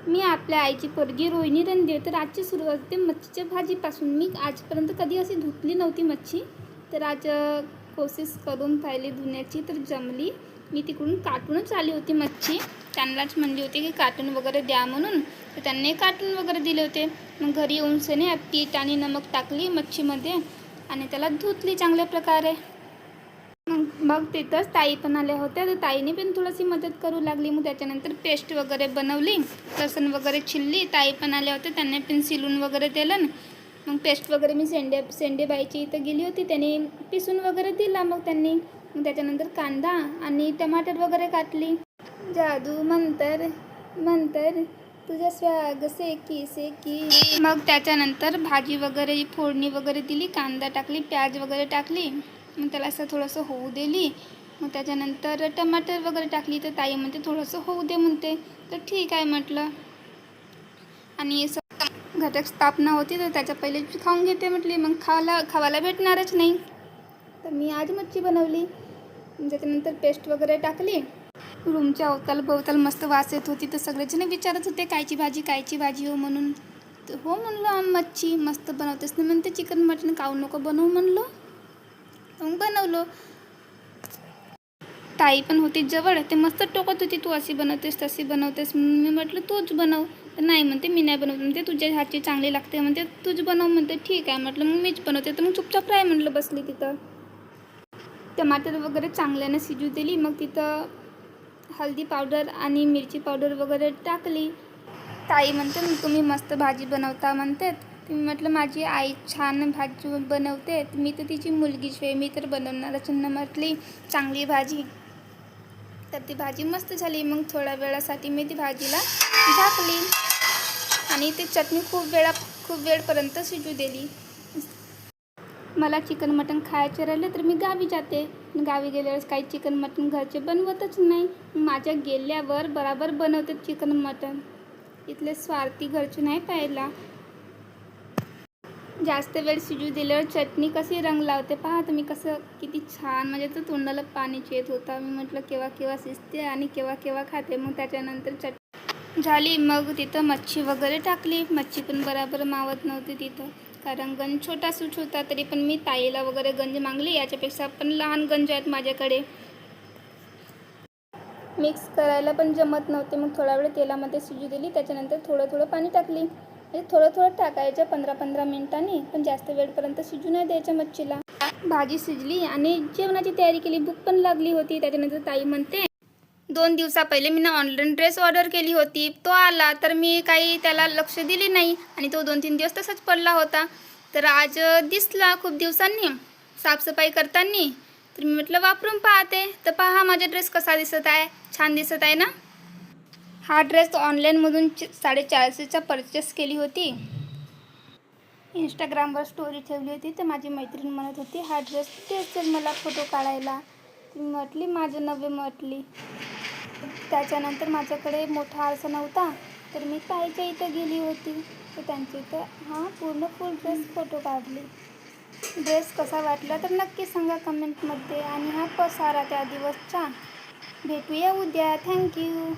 मी आपल्या आईची पोरगी रोहिणी रणदेव. तर आजची सुरुवात होते मच्छीच्या भाजीपासून. मी आजपर्यंत कधी अशी धुतली नव्हती मच्छी, तर आज कोशिश करून पाहिली धुण्याची, तर जमली. मी तिकडून काटूनच आली होती मच्छी. त्यांनाच म्हणली होती की काटून वगैरे द्या म्हणून, तर त्यांनी काटून वगैरे दिले होते. मग घरी येऊन सने पीठ आणि नमक टाकली मच्छीमध्ये आणि त्याला धुतली चांगल्या प्रकारे. मग तिथंच ताई पण आल्या होत्या, तर ताईने पण थोडीशी मदत करू लागली. मग त्याच्यानंतर पेस्ट वगैरे बनवली, लसूण वगैरे छिलली. ताई पण आल्या होत्या, त्यांनी पण सिलून वगैरे दिलं. मग पेस्ट वगैरे मी सेंडेबाईची इथं गेली होती, त्यांनी पिसून वगैरे दिला मग त्यांनी. मग त्याच्यानंतर कांदा आणि टमाटर वगैरे काटली. जादू मंतर मंतर तुझा स्वाग सेकी सेकी. मग त्याच्यानंतर भाजी वगैरे फोडणी वगैरे दिली, कांदा टाकली, प्याज वगैरे टाकली. मग त्याला असं थोडंसं होऊ दिली. मग त्याच्यानंतर टमाटर वगैरे टाकली. तर ताई म्हणते थोडंसं होऊ दे म्हणते, तर ठीक आहे म्हटलं. आणि घटक स्थापना होती, तर त्याच्या पहिले खाऊन घेते म्हटली, मग खावायला भेटणारच नाही. तर मी आज मच्छी बनवली. त्याच्यानंतर पेस्ट वगैरे टाकली. रूमच्या अवताल मस्त वास येत होती, तर सगळेजण विचारत होते कायची भाजी हो म्हणून. तर हो म्हणलं मच्छी मस्त बनवतेस ना म्हणते, चिकन मटन खाऊ नको बनवू म्हणलो. मग बनवलो. ताई पण होती जवळ, ते मस्त टोकत होती तू अशी बनवतेस तशी बनवतेस. मी म्हटलं तूच बनव. तर नाही म्हणते मी नाही बनवत म्हणते, तुझ्या हातची चांगली लागते म्हणते, तूच बनव म्हणते. ठीक आहे म्हटलं, मग मीच बनवते. तर मग चुपचाप राय म्हटलं बसली तिथं. टमाटर वगैरे चांगल्याने शिजू दिली. मग तिथं हळदी पावडर आणि मिरची पावडर वगैरे टाकली. ताई म्हणते तुम्ही मस्त भाजी बनवता म्हणते. मी म्हटलं माझी आई छान भाजी बनवते, मी तर तिची मुलगीच आहे, मी तर बनवणारच ना म्हटली चांगली भाजी. तर ती भाजी मस्त झाली. मग थोड्या वेळासाठी मी ती भाजीला झाकली आणि ती चटणी खूप वेळपर्यंत शिजू दिली. मला चिकन मटन खायचे राहिले तर मी गावी जाते. गावी गेल्यावर काही चिकन मटन घरचे बनवतच नाही. माझ्या गेल्यावर बराबर बनवते चिकन मटन. इथले स्वार्थी घरचे नाही पाहिला. जास्त वेळ शिजू दिल्यावर चटणी कशी रंग लावते पहा तुम्ही, कसं किती छान, म्हणजे तर तोंडाला पाणीच येत होता. मी म्हटलं केव्हा शिजते आणि केव्हा खाते. मग त्याच्यानंतर चटणी झाली. मग तिथं मच्छी वगैरे टाकली. मच्छी पण बराबर मावत नव्हती तिथं, कारण गंज छोटा सूट होता. तरी पण मी ताईला वगैरे गंज मागली, याच्यापेक्षा पण लहान गंज आहेत माझ्याकडे. मिक्स करायला पण जमत नव्हते. मग थोडा वेळ तेलामध्ये शिजू दिली. त्याच्यानंतर थोडं पाणी टाकली. म्हणजे थोडं टाकायचं 15-15 मिनिटांनी, पण जास्त वेळपर्यंत शिजू नाही द्यायच्या मच्छीला. भाजी शिजली आणि जेवणाची तयारी केली. भूक पण लागली होती. त्याच्यानंतर ताई म्हणते 2 दिवसा पहिले मी ऑनलाईन ड्रेस ऑर्डर केली होती, तो आला, तर मी काही त्याला लक्ष दिली नाही आणि तो 2-3 दिवस तसाच पडला होता. तर आज दिसला खूप दिवसांनी साफसफाई करताना. तर मी म्हटलं वापरून पाहते. तर पहा माझा ड्रेस कसा दिसत आहे, छान दिसत आहे ना. हा ड्रेस ऑनलाईनमधून 450चा परचेस केली होती. इंस्टाग्रामवर स्टोरी ठेवली होती. तर माझी मैत्रीण म्हणत होती हा ड्रेस तेच मला फोटो काढायला. मी म्हटली माझं नवे म्हटली. त्याच्यानंतर माझ्याकडे मोठा आरसा नव्हता, तर मी ताईच्या इथं गेली होती. तर त्यांच्या इथं पूर्ण फुल ड्रेस फोटो काढली. ड्रेस कसा वाटला तर नक्की सांगा कमेंटमध्ये. आणि हा पसारा त्या दिवसचा. भेटूया उद्या. थँक्यू.